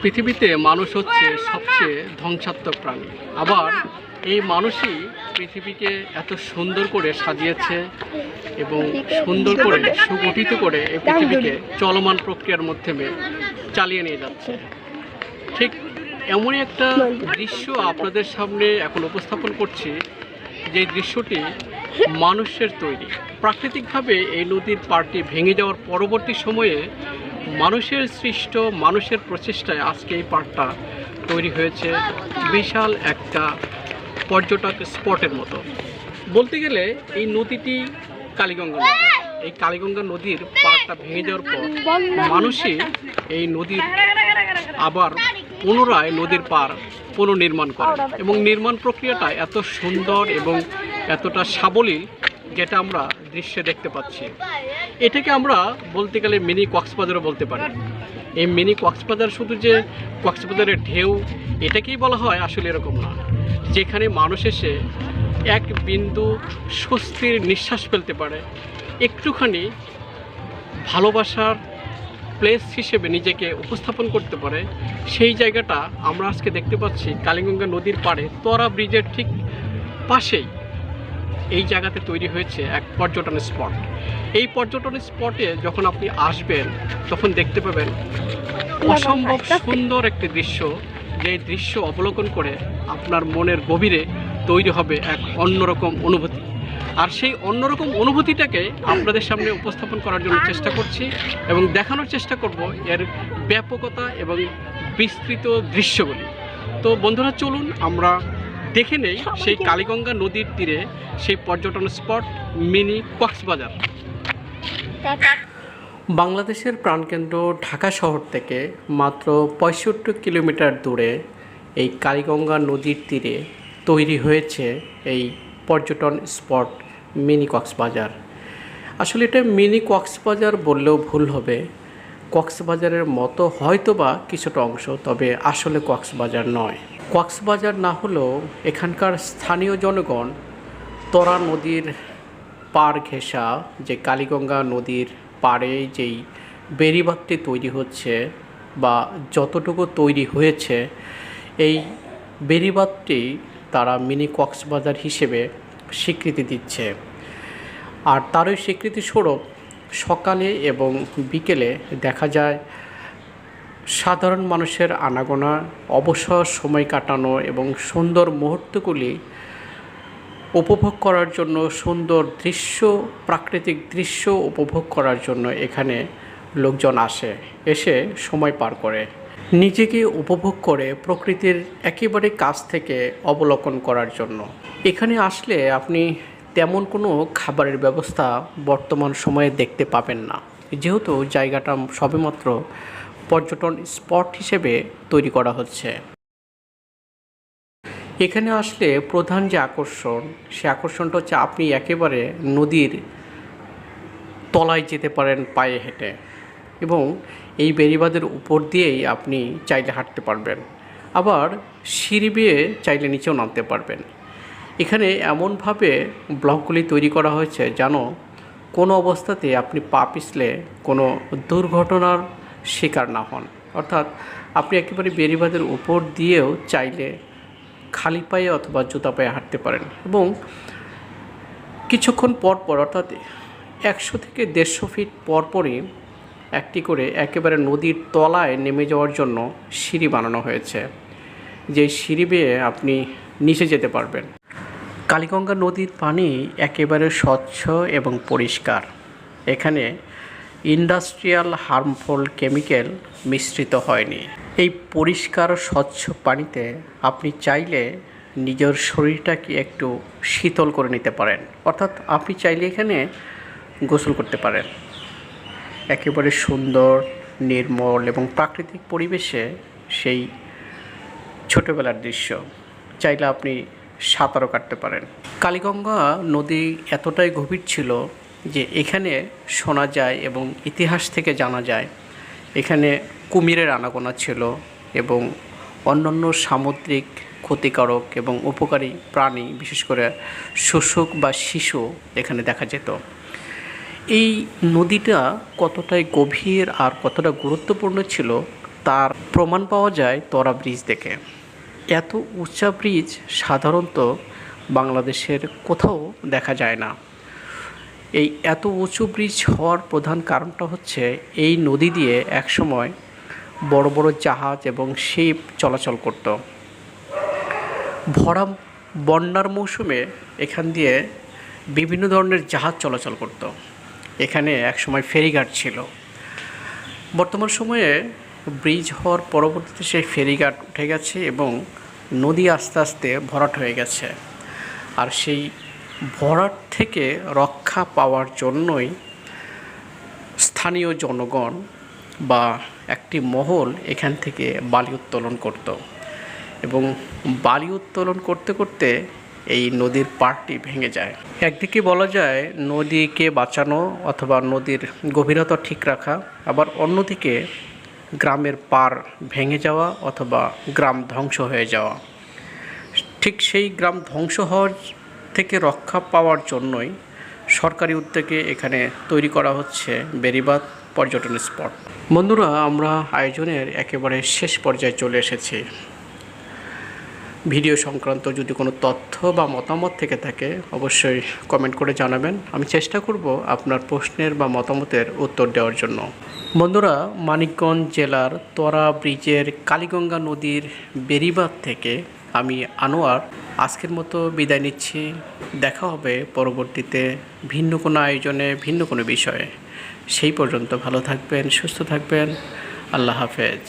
পৃথিবীতে মানুষ হচ্ছে সবচেয়ে ধ্বংসাত্মক প্রাণী। আবার এই মানুষই পৃথিবীকে এত সুন্দর করে সাজিয়েছে এবং সুন্দর করে সুগঠিত করে এই পৃথিবীকে চলমান প্রক্রিয়ার মাধ্যমে চালিয়ে নিয়ে যাচ্ছে। ঠিক এমনই একটা দৃশ্য আপনাদের সামনে এখন উপস্থাপন করছি, যে দৃশ্যটি মানুষের তৈরি। প্রাকৃতিকভাবে এই নদীর পাড়টি ভেঙে যাওয়ার পরবর্তী সময়ে মানুষের সৃষ্ট, মানুষের প্রচেষ্টায় আজকে এই পাড়টা তৈরি হয়েছে বিশাল একটা পর্যটক স্পটের মতো। বলতে গেলে এই নদীটি কালীগঙ্গা নদী। এই কালীগঙ্গা নদীর পাড়টা ভেঙে যাওয়ার পর মানুষই এই নদীর আবার পুনরায় নদীর পাড় পুনর্নির্মাণ করে এবং নির্মাণ প্রক্রিয়াটা এত সুন্দর এবং এতটা সাবলীল, যেটা আমরা দৃশ্যে দেখতে পাচ্ছি। এটাকে আমরা বলতে গেলে মিনি কক্সবাজারও বলতে পারি। এই মিনি কক্সবাজার শুধু যে কক্সবাজারের ঢেউ এটাকেই বলা হয়, আসলে এরকম না। যেখানে মানুষ এসে এক বিন্দু স্বস্তির নিঃশ্বাস ফেলতে পারে, একটুখানি ভালোবাসার প্লেস হিসেবে নিজেকে উপস্থাপন করতে পারে, সেই জায়গাটা আমরা আজকে দেখতে পাচ্ছি কালীগঙ্গা নদীর পাড়ে তরা ব্রিজের ঠিক পাশেই। এই জায়গাতে তৈরি হয়েছে এক পর্যটন স্পট। এই পর্যটন স্পটে যখন আপনি আসবেন তখন দেখতে পাবেন অসম্ভব সুন্দর একটি দৃশ্য, যে দৃশ্য অবলোকন করে আপনার মনের গভীরে তৈরি হবে এক অন্যরকম অনুভূতি। আর সেই অন্যরকম অনুভূতিটাকে আপনাদের সামনে উপস্থাপন করার জন্য চেষ্টা করছি এবং দেখানোর চেষ্টা করব এর ব্যাপকতা এবং বিস্তৃত দৃশ্যগুলি। তো বন্ধুরা, চলুন আমরা দেখে নেই সেই কালীগঙ্গা নদীর তীরে সেই পর্যটন স্পট মিনি কক্সবাজার। বাংলাদেশের প্রাণকেন্দ্র ঢাকা শহর থেকে মাত্র 65 কিলোমিটার দূরে এই কালীগঙ্গা নদীর তীরে তৈরি হয়েছে এই পর্যটন স্পট মিনি কক্সবাজার। আসলে এটা মিনি কক্সবাজার বললেও ভুল হবে। কক্সবাজারের মতো হয়তোবা কিছুটা অংশ, তবে আসলে কক্সবাজার নয়। কক্সবাজার না হলেও এখানকার স্থানীয় জনগণ তরা নদীর পাড় ঘেঁষা যে কালীগঙ্গা নদীর পাড়ে যেই বেড়িবাঁধটি তৈরি হচ্ছে বা যতটুকু তৈরি হয়েছে, এই বেড়িবাঁধটি তারা মিনি কক্সবাজার হিসেবে স্বীকৃতি দিচ্ছে। আর তারই স্বীকৃতিস্বরূপ সকালে এবং বিকেলে দেখা যায় সাধারণ মানুষের আনাগোনা, অবসর সময় কাটানো এবং সুন্দর মুহূর্তগুলি উপভোগ করার জন্য, সুন্দর দৃশ্য, প্রাকৃতিক দৃশ্য উপভোগ করার জন্য এখানে লোকজন এসে সময় পার করে, নিজেকে উপভোগ করে প্রকৃতির একেবারে কাছ থেকে অবলোকন করার জন্য। এখানে আসলে আপনি তেমন কোনো খাবারের ব্যবস্থা বর্তমান সময়ে দেখতে পাবেন না, যেহেতু জায়গাটা সবেমাত্র পর্যটন স্পট হিসেবে তৈরি করা হচ্ছে। এখানে আসলে প্রধান যে আকর্ষণ, সে আকর্ষণটা হচ্ছে আপনি একেবারে নদীর তলায় যেতে পারেন পায়ে হেঁটে, এবং এই বেড়িবাঁধের উপর দিয়েই আপনি চাইলে হাঁটতে পারবেন, আবার সিঁড়ি বেয়ে চাইলে নিচেও নামতে পারবেন। এখানে এমনভাবে ব্লকগুলি তৈরি করা হয়েছে যেন কোনো অবস্থাতে আপনি পা পিছলে কোনো দুর্ঘটনার শিকার না হন। অর্থাৎ আপনি একেবারে বেড়িবাঁধের উপর দিয়েও চাইলে খালি পায়ে অথবা জুতা পায়ে হাঁটতে পারেন, এবং কিছুক্ষণ পর পর অর্থাৎ 100 থেকে 150 ফিট পরপরই একটি করে একেবারে নদীর তলায় নেমে যাওয়ার জন্য সিঁড়ি বানানো হয়েছে, যে সিঁড়ি বেয়ে আপনি নিচে যেতে পারবেন। কালীগঙ্গা নদীর পানি একেবারে স্বচ্ছ এবং পরিষ্কার। এখানে ইন্ডাস্ট্রিয়াল হার্মফুল কেমিক্যাল মিশ্রিত হয়নি। এই পরিষ্কার স্বচ্ছ পানিতে আপনি চাইলে নিজের শরীরটাকে একটু শীতল করে নিতে পারেন, অর্থাৎ আপনি চাইলে এখানে গোসল করতে পারেন। একেবারে সুন্দর, নির্মল এবং প্রাকৃতিক পরিবেশে সেই ছোটোবেলার দৃশ্য। চাইলে আপনি সাঁতারও কাটতে পারেন। কালীগঙ্গা নদী এতটাই গভীর ছিল যে এখানে শোনা যায় এবং ইতিহাস থেকে জানা যায় এখানে কুমিরের আনাগোনা ছিল এবং অন্যান্য সামুদ্রিক ক্ষতিকারক এবং উপকারী প্রাণী, বিশেষ করে শুশুক বা শিশু এখানে দেখা যেত। এই নদীটা কতটাই গভীর আর কতটা গুরুত্বপূর্ণ ছিল তার প্রমাণ পাওয়া যায় ত্বরা ব্রিজ দেখে। এত উঁচা ব্রিজ সাধারণত বাংলাদেশের কোথাও দেখা যায় না। এই এত উঁচু ব্রিজ হওয়ার প্রধান কারণটা হচ্ছে এই নদী দিয়ে একসময় বড় বড় জাহাজ এবং শিপ চলাচল করত। ভরা বন্যার মৌসুমে এখান দিয়ে বিভিন্ন ধরনের জাহাজ চলাচল করত। এখানে একসময় ফেরিঘাট ছিল। বর্তমান সময়ে ব্রিজ হওয়ার পরবর্তীতে সেই ফেরিঘাট উঠে গেছে এবং নদী আস্তে আস্তে ভরাট হয়ে গেছে। আর সেই ভরাট থেকে রক্ষা পাওয়ার জন্যই স্থানীয় জনগণ বা একটি মহল এখান থেকে বালি উত্তোলন করত এবং বালি উত্তোলন করতে করতে এই নদীর পাড়টি ভেঙে যায়। একদিকে বলা যায় নদীকে বাঁচানো অথবা নদীর গভীরতা ঠিক রাখা, আবার অন্যদিকে গ্রামের পাড় ভেঙে যাওয়া অথবা গ্রাম ধ্বংস হয়ে যাওয়া। ঠিক সেই গ্রাম ধ্বংস হওয়ার থেকে রক্ষা পাওয়ার জন্যই সরকারি উদ্যোগে এখানে তৈরি করা হচ্ছে বেড়িবাঁধ পর্যটন স্পট। বন্ধুরা, আমরা আয়োজনের একেবারে শেষ পর্যায়ে চলে এসেছি। ভিডিও সংক্রান্ত যদি কোনো তথ্য বা মতামত থেকে থাকে অবশ্যই কমেন্ট করে জানাবেন। আমি চেষ্টা করব আপনার প্রশ্নের বা মতামতের উত্তর দেওয়ার জন্য। বন্ধুরা, মানিকগঞ্জ জেলার ত্বরা ব্রিজের কালীগঙ্গা নদীর বেড়িবাঁধ থেকে আমি আনোয়ার আজকের মতো বিদায় নিচ্ছি। দেখা হবে পরবর্তীতে ভিন্ন কোনো আয়োজনে, ভিন্ন কোনো বিষয়ে। সেই পর্যন্ত ভালো থাকবেন, সুস্থ থাকবেন। আল্লাহ হাফেজ।